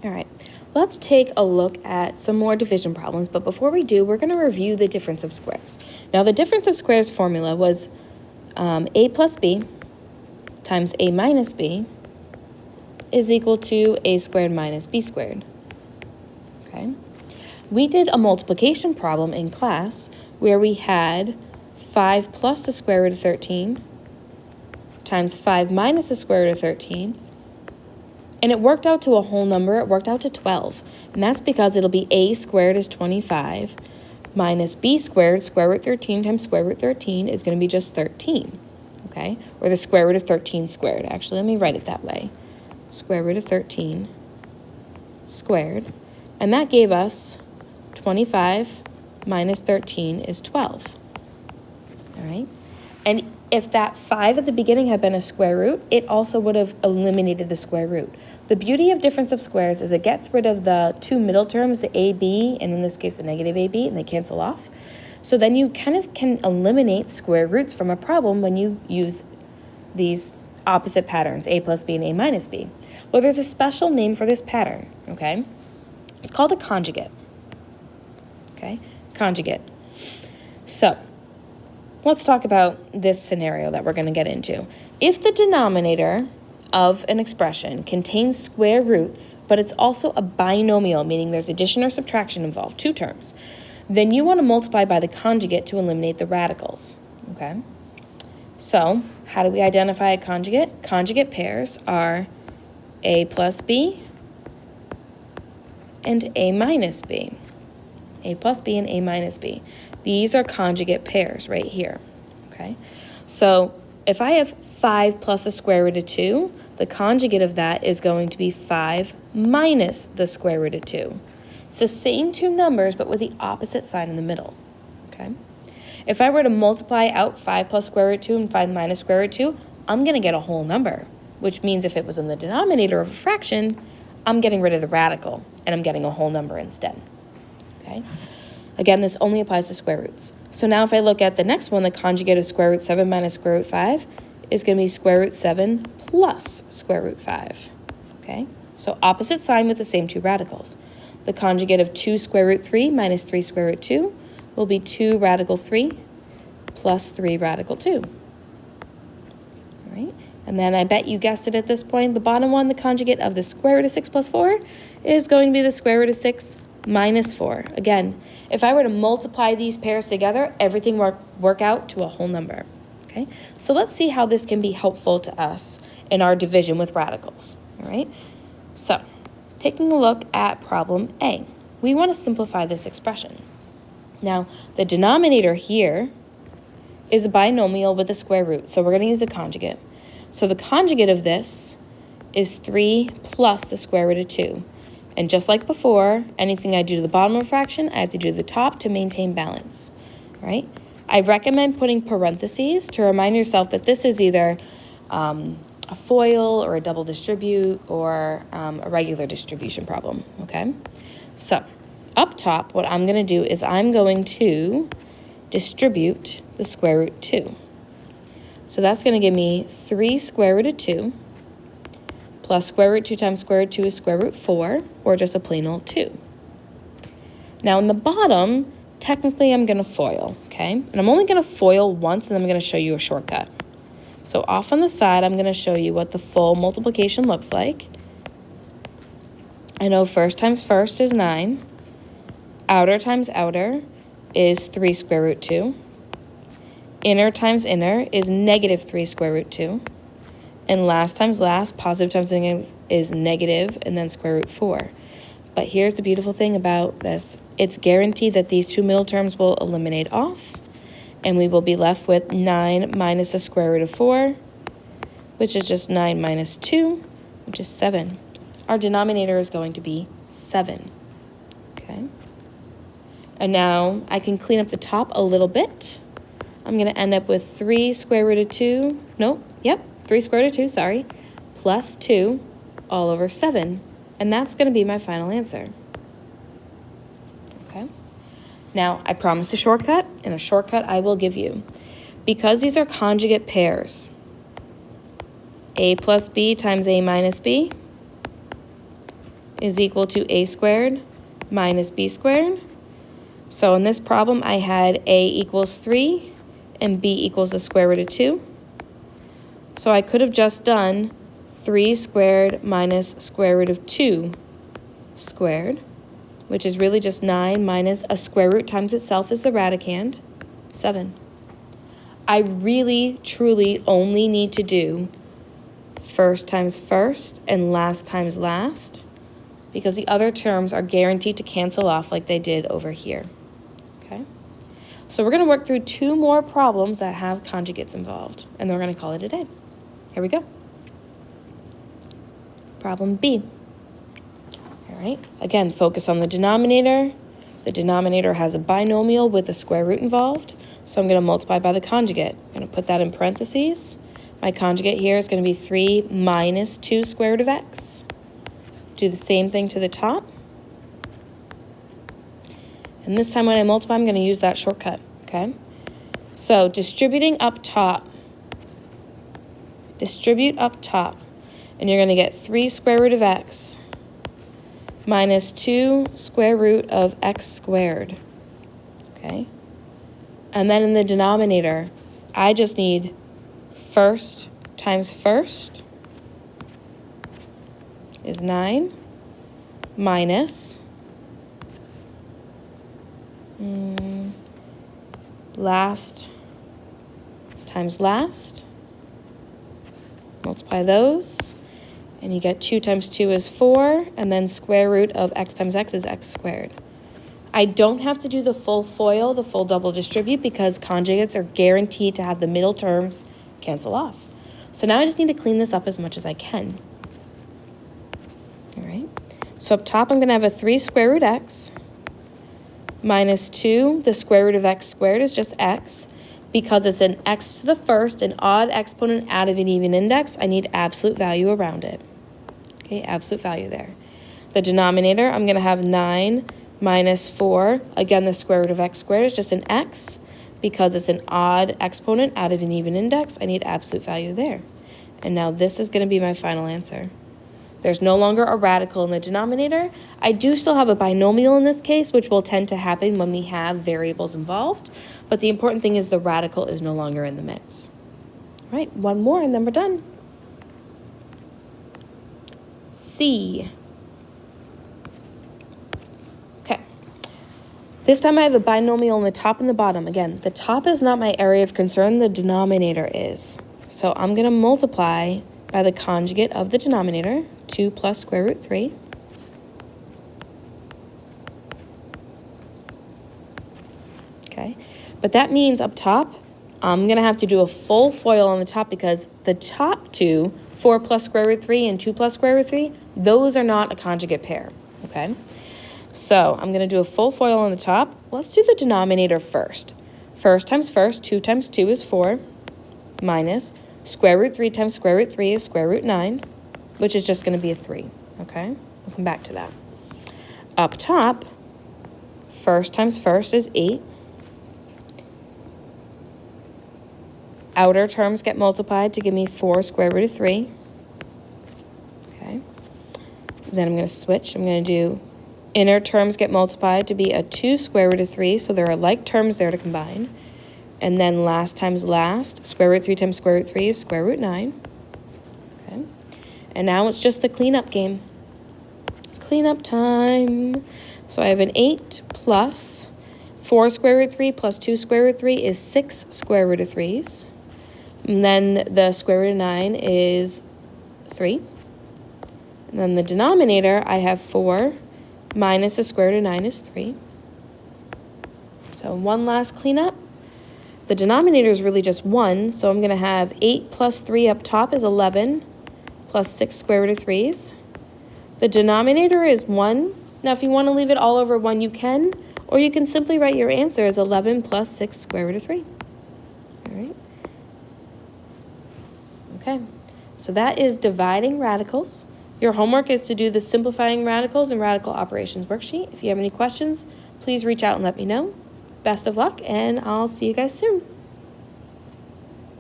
All right, let's take a look at some more division problems, but before we do, we're going to review the difference of squares. Now, the difference of squares formula was a plus b times a minus b is equal to a squared minus b squared. Okay. We did a multiplication problem in class where we had 5 plus the square root of 13 times 5 minus the square root of 13, and it worked out to a whole number. It worked out to 12, and that's because it'll be a squared is 25 minus b squared, square root 13 times square root 13 is going to be just 13, okay? Or the square root of 13 squared. Actually, let me write it that way. Square root of 13 squared, and that gave us 25 minus 13 is 12, all right? And if that 5 at the beginning had been a square root, it also would have eliminated the square root. The beauty of difference of squares is it gets rid of the two middle terms, the AB, and in this case the negative AB, and they cancel off. So then you kind of can eliminate square roots from a problem when you use these opposite patterns, A plus B and A minus B. Well, there's a special name for this pattern, okay? It's called a conjugate, okay? Conjugate. So let's talk about this scenario that we're going to get into. If the denominator of an expression contains square roots, but it's also a binomial, meaning there's addition or subtraction involved, two terms, then you want to multiply by the conjugate to eliminate the radicals, okay? So how do we identify a conjugate? Conjugate pairs are A plus B and A minus B. A plus B and A minus B. These are conjugate pairs right here, okay? So if I have 5 plus the square root of 2, the conjugate of that is going to be 5 minus the square root of 2. It's the same two numbers, but with the opposite sign in the middle, okay? If I were to multiply out 5 plus square root 2 and 5 minus square root 2, I'm going to get a whole number, which means if it was in the denominator of a fraction, I'm getting rid of the radical, and I'm getting a whole number instead, okay? Again, this only applies to square roots. So now if I look at the next one, the conjugate of square root 7 minus square root 5 is going to be square root 7 plus square root 5, okay? So opposite sign with the same two radicals. The conjugate of 2 square root 3 minus 3 square root 2 will be 2 radical 3 plus 3 radical 2, all right? And then I bet you guessed it at this point, the bottom one, the conjugate of the square root of 6 plus 4 is going to be the square root of 6 minus 4. Again, if I were to multiply these pairs together, everything work out to a whole number, okay? So let's see how this can be helpful to us in our division with radicals, all right? So taking a look at problem A, we want to simplify this expression. Now, the denominator here is a binomial with a square root, so we're going to use a conjugate. So the conjugate of this is 3 plus the square root of 2. And just like before, anything I do to the bottom of a fraction, I have to do to the top to maintain balance, right? I recommend putting parentheses to remind yourself that this is either a FOIL or a double distribute or a regular distribution problem, okay? So up top, what I'm going to do is I'm going to distribute the square root 2. So that's going to give me 3 square root of 2 plus square root 2 times square root 2 is square root 4, or just a plain old 2. Now in the bottom, technically I'm going to FOIL, okay? And I'm only going to FOIL once, and then I'm going to show you a shortcut. So off on the side, I'm going to show you what the full multiplication looks like. I know first times first is 9. Outer times outer is 3 square root 2. Inner times inner is negative 3 square root 2. And last times last, positive times negative, is negative and then square root 4. But here's the beautiful thing about this. It's guaranteed that these two middle terms will eliminate off, and we will be left with 9 minus the square root of 4, which is just 9 minus 2, which is 7. Our denominator is going to be 7, okay? And now I can clean up the top a little bit. I'm going to end up with 3 square root of 2, 3 square root of 2, sorry, plus 2 all over 7. And that's going to be my final answer. Okay? Now, I promised a shortcut, and a shortcut I will give you. Because these are conjugate pairs, A plus B times A minus B is equal to a squared minus b squared. So in this problem, I had a equals 3 and b equals the square root of 2. So I could have just done 3 squared minus square root of 2 squared, which is really just 9 minus a square root times itself is the radicand, 7. I really, truly only need to do first times first and last times last, because the other terms are guaranteed to cancel off like they did over here, okay? So we're going to work through 2 more problems that have conjugates involved, and then we're going to call it a day. Here we go. Problem B. All right, again, focus on the denominator. The denominator has a binomial with a square root involved, so I'm going to multiply by the conjugate. I'm going to put that in parentheses. My conjugate here is going to be 3 minus 2 square root of x. Do the same thing to the top. And this time when I multiply, I'm going to use that shortcut, okay? So distributing up top, distribute up top, and you're going to get 3 square root of x minus 2 square root of x squared, okay? And then in the denominator, I just need first times first is 9 minus last times last. Multiply those, and you get 2 times 2 is 4, and then square root of x times x is x squared. I don't have to do the full FOIL, the full double distribute, because conjugates are guaranteed to have the middle terms cancel off. So now I just need to clean this up as much as I can. All right, so up top I'm going to have a 3 square root x minus 2, the square root of x squared is just x. Because it's an x to the first, an odd exponent out of an even index, I need absolute value around it. Okay, absolute value there. The denominator, I'm going to have 9 minus 4. Again, the square root of x squared is just an x. Because it's an odd exponent out of an even index, I need absolute value there. And now this is going to be my final answer. There's no longer a radical in the denominator. I do still have a binomial in this case, which will tend to happen when we have variables involved. But the important thing is the radical is no longer in the mix. All right, one more and then we're done. C. Okay. This time I have a binomial on the top and the bottom. Again, the top is not my area of concern, the denominator is. So I'm going to multiply by the conjugate of the denominator, 2 plus square root 3. Okay, but that means up top, I'm going to have to do a full FOIL on the top because the top two, 4 plus square root 3 and 2 plus square root 3, those are not a conjugate pair, okay? So I'm going to do a full FOIL on the top. Let's do the denominator first. First times first, 2 times 2 is 4, minus square root 3 times square root 3 is square root 9, which is just going to be a 3, okay? We'll come back to that. Up top, first times first is 8. Outer terms get multiplied to give me 4 square root of 3. Okay. Then I'm going to switch. I'm going to do inner terms get multiplied to be a 2 square root of 3, so there are like terms there to combine. And then last times last, square root 3 times square root 3 is square root 9. Okay. And now it's just the cleanup game. Cleanup time. So I have an 8 plus 4 square root 3 plus 2 square root 3 is 6 square root of 3's. And then the square root of 9 is 3. And then the denominator, I have 4 minus the square root of 9 is 3. So one last cleanup. The denominator is really just 1, so I'm going to have 8 plus 3 up top is 11 plus 6 square root of 3's. The denominator is 1. Now, if you want to leave it all over 1, you can, or you can simply write your answer as 11 plus 6 square root of 3. All right. Okay, so that is dividing radicals. Your homework is to do the simplifying radicals and radical operations worksheet. If you have any questions, please reach out and let me know. Best of luck, and I'll see you guys soon.